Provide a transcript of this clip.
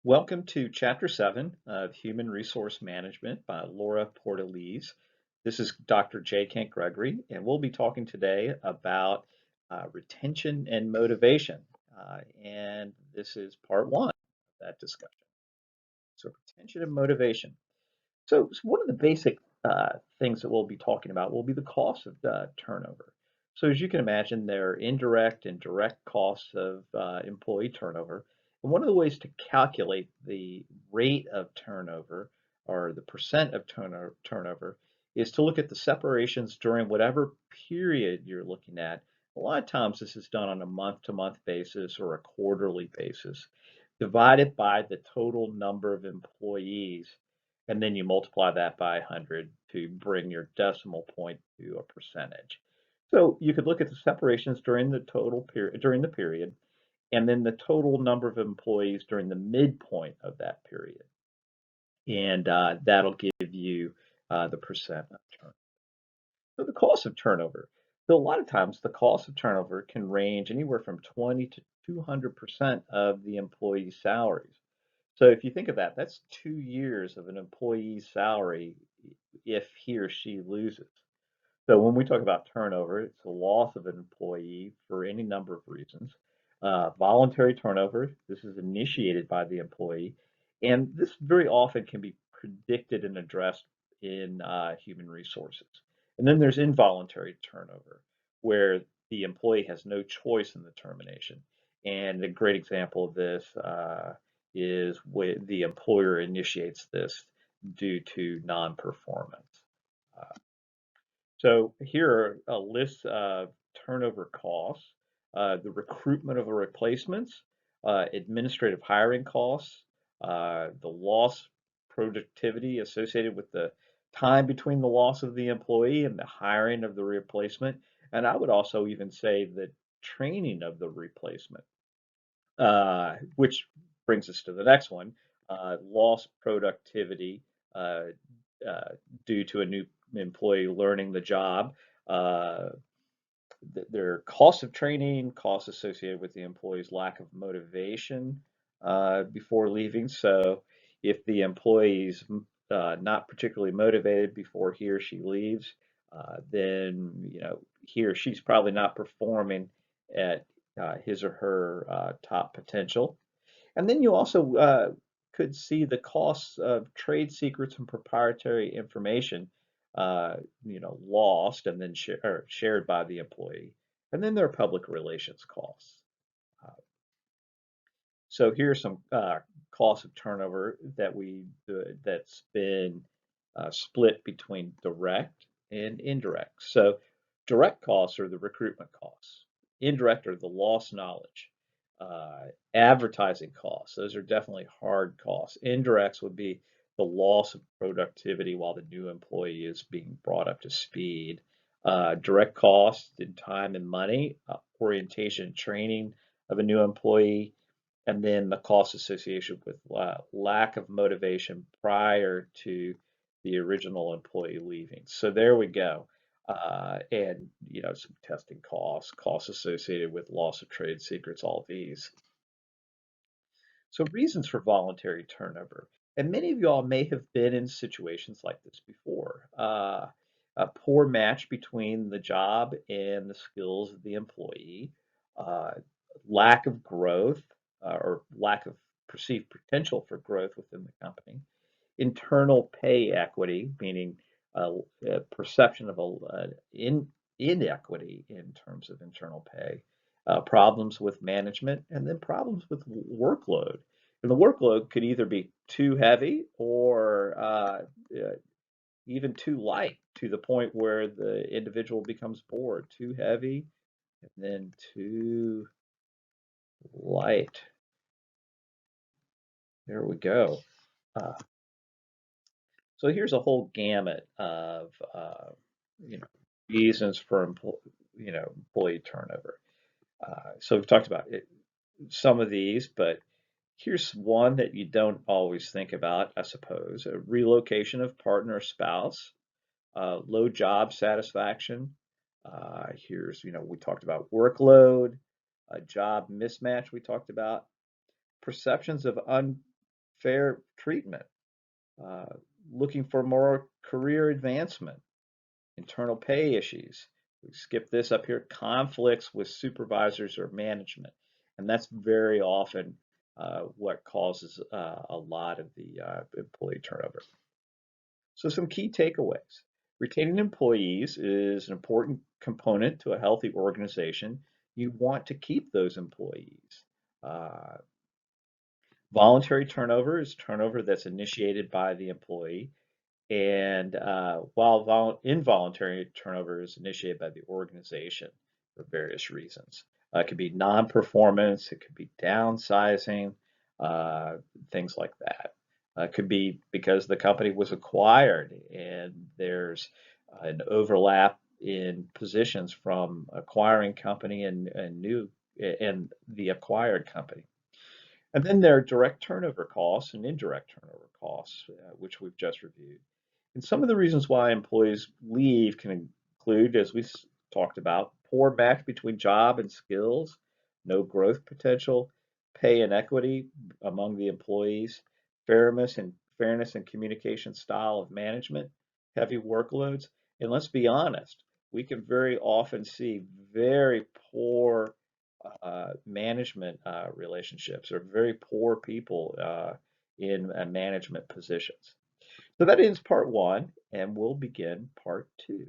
Welcome to Chapter 7 of Human Resource Management by Laura Portalees. This is Dr. J. Kent Gregory, and we'll be talking today about retention and motivation. And this is part one of that discussion. So, retention and motivation. So one of the basic things that we'll be talking about will be the cost of turnover. So as you can imagine, there are indirect and direct costs of employee turnover. And one of the ways to calculate the rate of turnover or the percent of turnover is to look at the separations during whatever period you're looking at. A lot of times this is done on a month-to-month basis or a quarterly basis, divided by the total number of employees, and then you multiply that by 100 to bring your decimal point to a percentage. So you could look at the separations during the period, and then the total number of employees during the midpoint of that period, and that'll give you the percent of turnover. So the cost of turnover. So a lot of times the cost of turnover can range anywhere from 20 to 200% of the employee's salaries. So if you think of that, that's 2 years of an employee's salary if he or she loses. So when we talk about turnover, it's the loss of an employee for any number of reasons. Voluntary turnover, this is initiated by the employee, and this very often can be predicted and addressed in human resources. And then there's involuntary turnover, where the employee has no choice in the termination. And a great example of this is when the employer initiates this due to non-performance. Uh, so here are a list of turnover costs, the recruitment of a replacements, administrative hiring costs, the loss productivity associated with the time between the loss of the employee and the hiring of the replacement. And I would also even say the training of the replacement, which brings us to the next one, lost productivity uh, due to a new employee learning the job. Uh, there are costs of training, costs associated with the employee's lack of motivation before leaving. So if the employee's not particularly motivated before he or she leaves, then he or she's probably not performing at his or her top potential. And then you also could see the costs of trade secrets and proprietary information, lost and then shared by the employee. And then there are public relations costs. Uh, so here are some costs of turnover that's been split between direct and indirect. So direct costs are the recruitment costs. Indirect are the lost knowledge. Advertising costs, those are definitely hard costs. Indirects would be the loss of productivity while the new employee is being brought up to speed. Direct costs in time and money, orientation and training of a new employee, and then the cost associated with lack of motivation prior to the original employee leaving. So there we go. And some testing costs, costs associated with loss of trade secrets, all these. So reasons for voluntary turnover. And many of y'all may have been in situations like this before. A poor match between the job and the skills of the employee, uh, lack of growth or lack of perceived potential for growth within the company, internal pay equity, meaning a perception of inequity in terms of internal pay, problems with management, and then problems with workload. And the workload could either be too heavy or even too light to the point where the individual becomes bored. Too heavy and then too light. There we go. Uh, So here's a whole gamut of you know reasons for employee turnover. So we've talked about some of these, but here's one that you don't always think about, I suppose: a relocation of partner or spouse, low job satisfaction. Here's we talked about workload, a job mismatch. We talked about perceptions of fair treatment, uh, looking for more career advancement, internal pay issues. We skip this up here, conflicts with supervisors or management. And that's very often what causes a lot of the employee turnover. So some key takeaways. Retaining employees is an important component to a healthy organization. You want to keep those employees. Uh, Voluntary turnover is turnover that's initiated by the employee. And while involuntary turnover is initiated by the organization for various reasons. It could be non-performance, it could be downsizing, uh, things like that. It could be because the company was acquired and there's an overlap in positions from acquiring company and new and the acquired company. And then there are direct turnover costs and indirect turnover costs, which we've just reviewed. And some of the reasons why employees leave can include, as we talked about, poor match between job and skills, no growth potential, pay inequity among the employees, fairness and communication style of management, heavy workloads, and let's be honest, we can very often see very poor management relationships or very poor people in management positions. So that ends part one, and we'll begin part two.